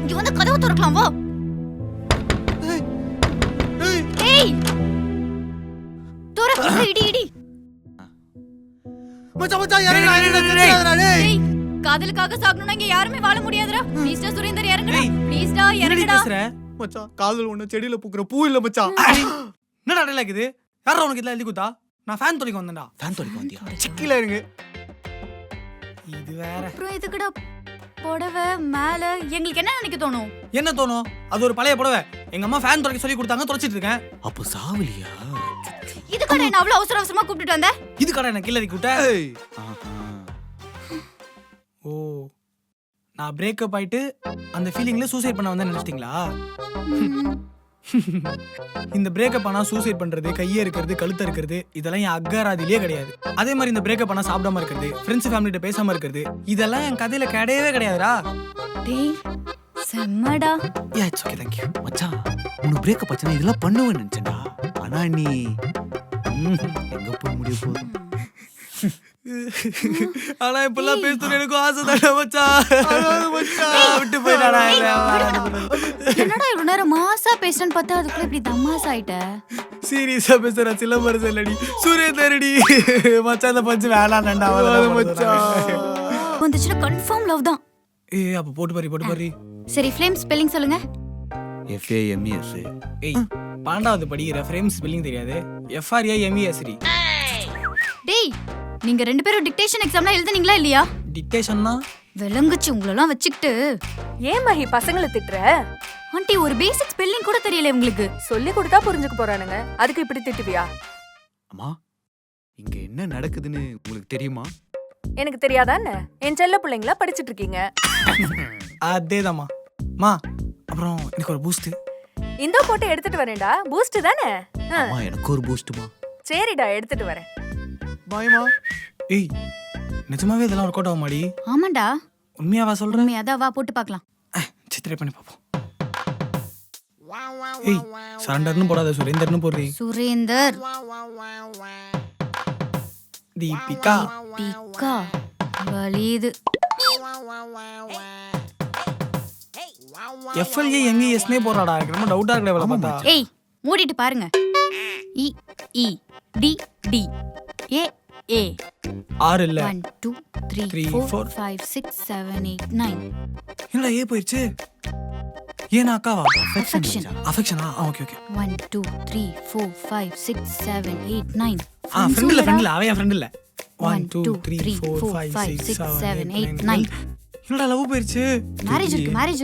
இங்க வந்து கதவு திறக்கலாம் வா. ஏய் திறக்க இடி இடி. மச்சான் இறங்குடா டேய். காதலுக்காக சாகணும்னா இங்க யாருமே வாழ முடியாதுடா. ப்ளீஸ்டா சுரேந்தர் இறங்குடா. ப்ளீஸ்டா இறங்குடா. மச்சான் காதல் ஒண்ணு செடியில பூக்குற பூ இல்ல மச்சான். என்னடா டேல இருக்குது? யாரா உனக்கு இதெல்லாம் எழுதி கொடுத்தா? நான் ஃபேன் தொலைக்க வந்தேன்டா. ஃபேன் தொலைக்க வந்தியா? சிக்கில இருங்க. இது வேற. அப்புறம் எதுக்குடா புடவை மேல? எங்களுக்கு என்ன நினைக்க தோணும்? என்ன தோணும்? அது ஒரு பழைய புடவை. எங்க அம்மா ஃபேன் தொலைக்க சொல்லி கொடுத்தாங்க, தொலைச்சிட்டு இருக்கேன். அப்போ சாவலியா? இதுக்கட என்ன அவ்வளவு அவசர அவசரமா கூப்பிட்டுட்டு வந்த? இது கடை என்ன கில்லடி கூட்ட? ஓ, நான் பிரேக்கப் ஆயிட்டு அந்த ஃபீலிங்ல சூசைட் பண்ண வந்தேன்னு நினைச்சிட்டீங்களா? இந்த பிரேக்கப் ஆனா சூசைட் பண்றது, கையே இருக்கிறது, கழுத்த இருக்கிறது, இதெல்லாம் என் அக்கராதிலேயே கிடையாது. அதே மாதிரி இந்த பிரேக்கப் ஆனா சாப்பிடாம இருக்கிறது, ஃப்ரெண்ட்ஸ் ஃபேமிலிட்ட பேசாம இருக்கிறது, இதெல்லாம் என் கதையில கிடையவே கிடையாதுடா. டேய் செம்மடா. Ya it's okay thank you. மச்சான் உனக்கு பிரேக்கப் ஆச்சுனா இதெல்லாம் பண்ணுவேன்னு நினைச்சேன்டா. ஆனா நீ எங்க போய் முடிய போகுது? ஆனா இப்பெல்லாம் பேசணும் எனக்கு ஆசை தானே மச்சான். விட்டு போயிடாடா. என்னடா இவ்வளவு நேரம் மாசா பேசுறேன்னு பார்த்தா அதுக்குள்ள இப்படி தமாசா ஆயிட்ட. சீரியஸா பேசுற சிலம்பரசன் இல்லடி, சுரேந்தரடி. மச்சான் அந்த பஞ்சு வேணாம்டா மச்சான். வந்துச்சுனா கன்ஃபார்ம் லவ் தான். ஏய் அப்ப போட்டு பாரு. சரி ஃப்ளேம் ஸ்பெல்லிங் சொல்லுங்க. FAMES. ஏய் 12வது படிக்கிற ஃப்ரேம் ஸ்பெல்லிங் தெரியாது? FRAMES டி. டேய் நீங்க ரெண்டு பேரும் டிக்டேஷன் எக்ஸாம்லாம் எழுதுனீங்களா இல்லையா? டிக்டேஷன்னா விளங்குச்சு உங்களெல்லாம் வச்சுக்கிட்டு. ஏன் மஹி பசங்களை திட்டுற? ஆண்டி ஒரு பேசிக் ஸ்பெல்லிங் கூட தெரியல உங்களுக்கு. சொல்லி கொடுத்தா புரிஞ்சுக்க போறானுங்க, அதுக்கு இப்படி திட்டுவியா? அம்மா இங்க என்ன நடக்குதுன்னு உங்களுக்கு தெரியுமா? எனக்கு தெரியாதானே? என் செல்ல பிள்ளைங்களா படிச்சிட்டு இருக்கீங்க. அதேதாம்மா. மா அப்புறம் எனக்கு ஒரு பூஸ்ட். இந்த போட்டு எடுத்துட்டு வரேன்டா. பூஸ்ட் தானே? அம்மா எனக்கு ஒரு பூஸ்ட்மா. சரிடா எடுத்துட்டு வரேன். பாய்மா. ஏய் நிஜமாவே இதெல்லாம் ஒர்க் அவுட் ஆகுமாடி? ஆமாண்டா. உண்மையாவா சொல்ற? உண்மையாதான், வா போட்டு பார்க்கலாம். சித்திரை பண்ணி பாப்போம். ஏய் சரண்டர்னு போடாத, சுரேந்தர்னு போடுறீ. சுரேந்தர். தீபிகா. பிகா வலிது. FLAMESனே போறாடா. எனக்கு ரொம்ப டவுட்டா இருக்குடா இவள பார்த்தா. ஏய் மூடிட்டு பாருங்க. E E D D A A 6 இல்ல. 1 2 3 4 5 6 7 8 9. என்னடா ஏ போயிடுச்சு? ஏனா அக்காவா? Affection. அஃபெக்ஷனா? ஓகே 1 2 3 4 5 6 7 8 9. ஃப்ரெண்ட் இல்ல அவன் என் ஃப்ரெண்ட் இல்ல. 1 2 3 4 5 6 7 8 9. என்னடா லவ் போயிடுச்சு? மேரேஜ் இருக்கு. மேரேஜ்.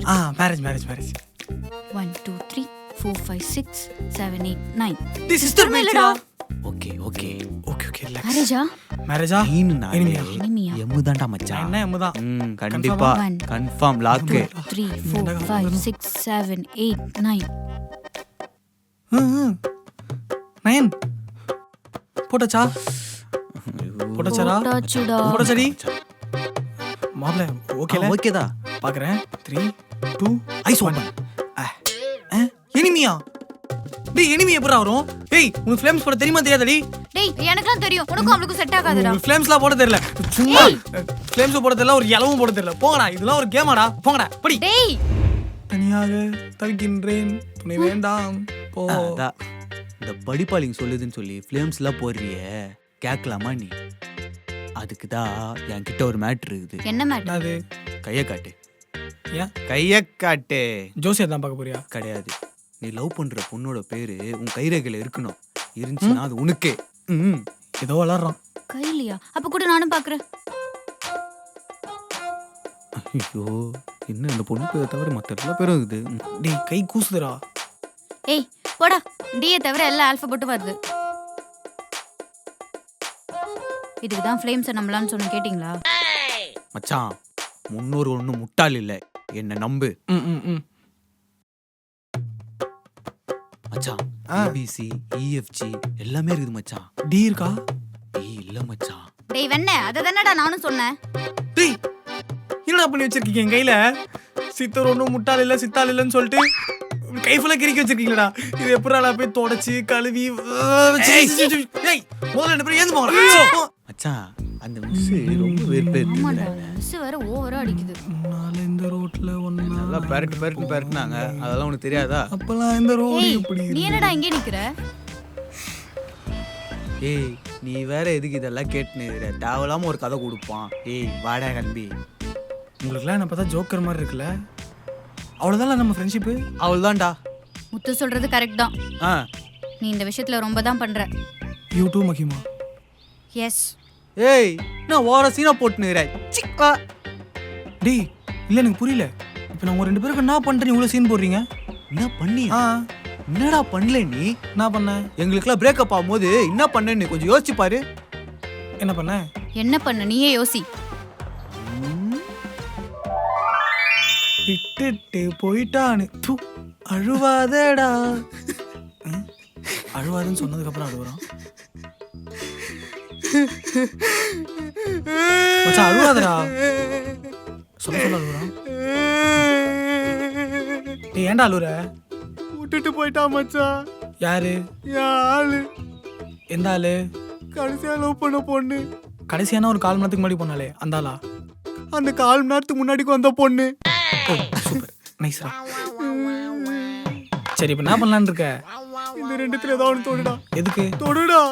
1 2 3 4 5 6 7 8 9. தி சிஸ்டர் இல்லடா. ஓகே மேரேஜா? மேரேஜா? இனிமியா இனிமியா? எம்முதான்டா மச்சான். என்ன எம்முதான். கண்டிப்பா கன்ஃபார்ம் லாக். 3 4 5 6 7 8 9. 9 போட்டாச்சா? போட்டாச்சடி? மாப்ள ஓகேதா. பாக்குறேன். 3 2 ஐஸ் ஓபன். எனிமியா? டேய் எனிமி எப்பறா வரும்? டேய் உனக்கு ஃப்ளேம்ஸ் போட தெரியுமா தெரியாதடி? டேய் எனக்குலாம் தெரியும். உனக்கும் அவளுக்கும் செட் ஆகாதுடா. ஃப்ளேம்ஸ்லாம் போட தெரியல. சும்மா ஃப்ளேம்ஸ் போட தெரியல, ஒரு இலவும் போட தெரியல. போங்கடா, இதெல்லாம் ஒரு கேமாடா. போங்கடா படி. டேய் தனியாக தவிக்கின்றேன், துணை வேண்டாம் போ. அதான் இந்த படிப்பாளிங்க சொல்லுதுன்னு சொல்லி ஃப்ளேம்ஸ்லாம் போடுறியே, கேட்கலாமா நீ? அதுக்கு தான் என்கிட்ட ஒரு மேட்ரு இருக்குது. என்ன மேட்டர்? அது கையை காட்டு. ஏன் கையை காட்டு. ஜோசியர் தான் பார்க்க போறியா? கிடையாது. நீ லவ் பண்ற பொண்ணோட பேரு உன் கைரேகையில இருக்கணும். இருந்துச்சுன்னா அது உனக்கே. ஏதோ வளர்றான். கையிலையா? அப்ப கூட நானும் பாக்குறேன். ஐயோ என்ன இந்த பொண்ணு பேரை தவிர மற்ற எல்லா பேரும் இருக்குது. டேய் கை கூசுதுடா. ஏய் போடா. டியை தவிர எல்லா ஆல்பபெட்டும் வருது. இதுக்கு தான் ஃப்ளேம்ஸை நம்பலான்னு சொன்ன, கேட்டிங்களா? மச்சான் முன்னோர் ஒன்றும் முட்டாள் இல்லை, என்ன நம்பு. மச்சான் ABC EFG எல்லாமே இருக்குது மச்சான். டி இருக்கா? டி இல்ல மச்சான். டேய் வெண்ணே, அத தானடா நானும் சொன்னேன். டேய் என்னடா பண்ணி வச்சிருக்கீங்க என் கையில? சித்தர் ஒன்றும் முட்டாள் இல்லை சித்தாள் இல்லைன்னு சொல்லிட்டு கை ஃபுல்லாக கிறுக்கி வச்சிருக்கீங்களா? இது எப்படா போய் தொடச்சி கழுவி முதல்ல 2 பேரும் ஏந்து போங்க. மச்சான் அந்த மிஸ் ரொம்ப ஆமாடா வெறுப்பேத்துறாங்க. மிஸ் வேற ஓவரா அடிக்குது. முன்னால இந்த ரோட்ல ஒன்னா நல்லா பெரட்டுனாங்க, அதெல்லாம் உனக்கு தெரியாதா? அப்பெல்லாம் இந்த ரோடு ஏய் எப்படி நீ என்னடா இங்கே நிக்கிற? ஏய் நீ வேற எதுக்கு இதெல்லாம் கேட்டுன்னு தேவையில்லாம ஒரு கதை கொடுப்பான். ஏய் வாடா கம்பி. உங்களுக்குலாம் என்ன பார்த்தா ஜோக்கர் மாதிரி இருக்குல்ல? அவ்வளோதான் நம்ம ஃப்ரெண்ட்ஷிப்பு. அவள்தான்டா. முத்து சொல்றது கரெக்ட் தான். ஆ நீ இந்த விஷயத்துல ரொம்ப தான் பண்ற. யூ டூ மகிமா. எஸ். ஏய் நான் ஓர சீனா போட்டுனுறேன். டேய் இல்லை எனக்கு புரியல. இப்போ நான் உங்க 2 பேருக்கு என்ன பண்ணுறேன் இவ்வளோ சீன் போடுறீங்க? என்ன பண்ணி? ஆ என்னடா பண்ணல நீ? என்ன பண்ணேன்? எங்களுக்குலாம் பிரேக்கப் ஆகும்போது என்ன பண்ணேன்னு கொஞ்சம் யோசிச்சு பாரு. என்ன பண்ணேன்? என்ன பண்ண நீயே யோசி. விட்டுட்டு போயிட்டான்னு தூ அழுவாதடா. அழுவாதுன்னு சொன்னதுக்கப்புறம் அழுகுறான். மச்சான் அழுவாதடா. சொல்ல அழுகுறான். டேய் ஏன்டா அழுகுற? விட்டுட்டு போயிட்டா மச்சான். யாரு? என் ஆளு. எந்த ஆளு? கடைசியா லவ் பண்ண பொண்ணு. கடைசியான ஒரு 1/4 மணி நேரத்துக்கு முன்னாடி போனாலே அந்த ஆளா? அந்த 1/4 மணி நேரத்துக்கு முன்னாடி வந்த பொண்ணு. சூப்பர் நைஸ்ரா. சரி இப்போ என்ன பண்ணலான்னு இருக்க? இந்த 2த்துல ஏதாவது ஒன்று தொடுடா. எதுக்கு? தொடுடா.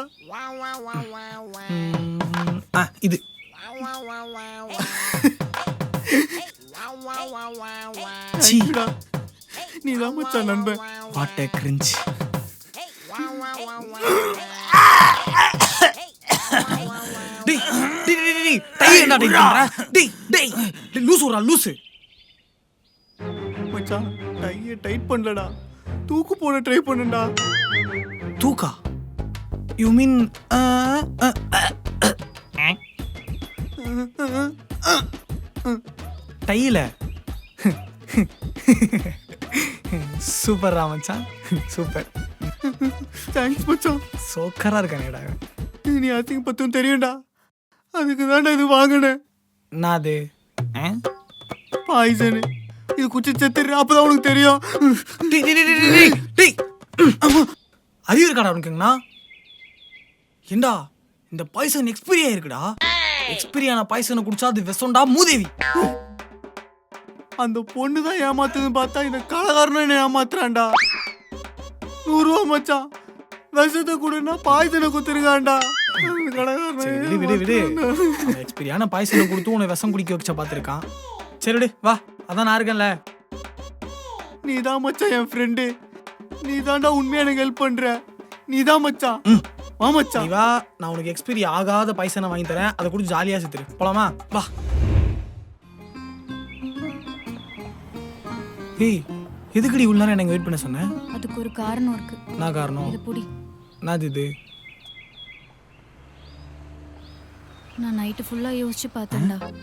இது சீடா. நீ தான் மச்சான் நண்பன். What a cringe. டேய் டேய் டேய் டேய் டை என்ன டை பண்ற? டேய் டேய் லூசுடா லூசு. மச்சான் டையை டைட் பண்ணலடா. தூக்கு போட ட்ரை பண்ணுடா. தூக்கா? யூ மீன் டையில? சூப்பர் ராமச்சான் சூப்பர். தேங்க்ஸ் மச்சான். சோக்கரா இருக்கானேடா. நீ அசிங்க பத்தும் தெரியும்டா. அதுக்கு தான்டா இது வாங்கினேன். நான் அது பாய்சனு. இது குச்சி செத்துரு அப்பதான் உனக்கு தெரியும். டேய் டேய் டேய் டேய் டேய் அறிவு இருக்காடா உனக்குங்கண்ணா? ஏண்டா இந்த பாய்சன் எக்ஸ்பீரி ஆயிருக்குடா. எக்ஸ்பீரி ஆன பாய்சனை குடிச்சா அது விஷம்டா மூதேவி. அந்த பொண்ணு தான் ஏமாத்துதுன்னு பார்த்தா இந்த கலகாரனும் என்ன ஏமாத்துறான்டா. 100 ரூபா மச்சான். விஷத்தை கொடுன்னா பாய்சனை குத்துருக்கான்டா. சரி விடு விடு விடு. எக்ஸ்பீரியான பாய்சனை கொடுத்து உன்னை விஷம் குடிக்க வச்ச பார்த்துருக்கான். சரி விடு வா, அதான் நான் இருக்கேன்ல. நீ தான் மச்சான் என் ஃப்ரெண்டு. நீ தான்டா உண்மையா எனக்கு ஹெல்ப் பண்ற. நீ தான் மச்சான். வா மச்சான். நீ வா, நான் உனக்கு எக்ஸ்பீரி ஆகாத பாய்சனை வாங்கி தரேன். அதை கொடுத்து ஜாலியா சுத்துரு. போலாமா? வா. ஏய் எதுக்குடி இவ்வளோ நேரம் எனக்கு வெயிட் பண்ண சொன்னேன்? அதுக்கு ஒரு காரணம் இருக்கு. நான் காரணம்? இது புடி. என்னது இது? நான் நைட்டு ஃபுல்லா யோசிச்சு பார்த்தேன்டா.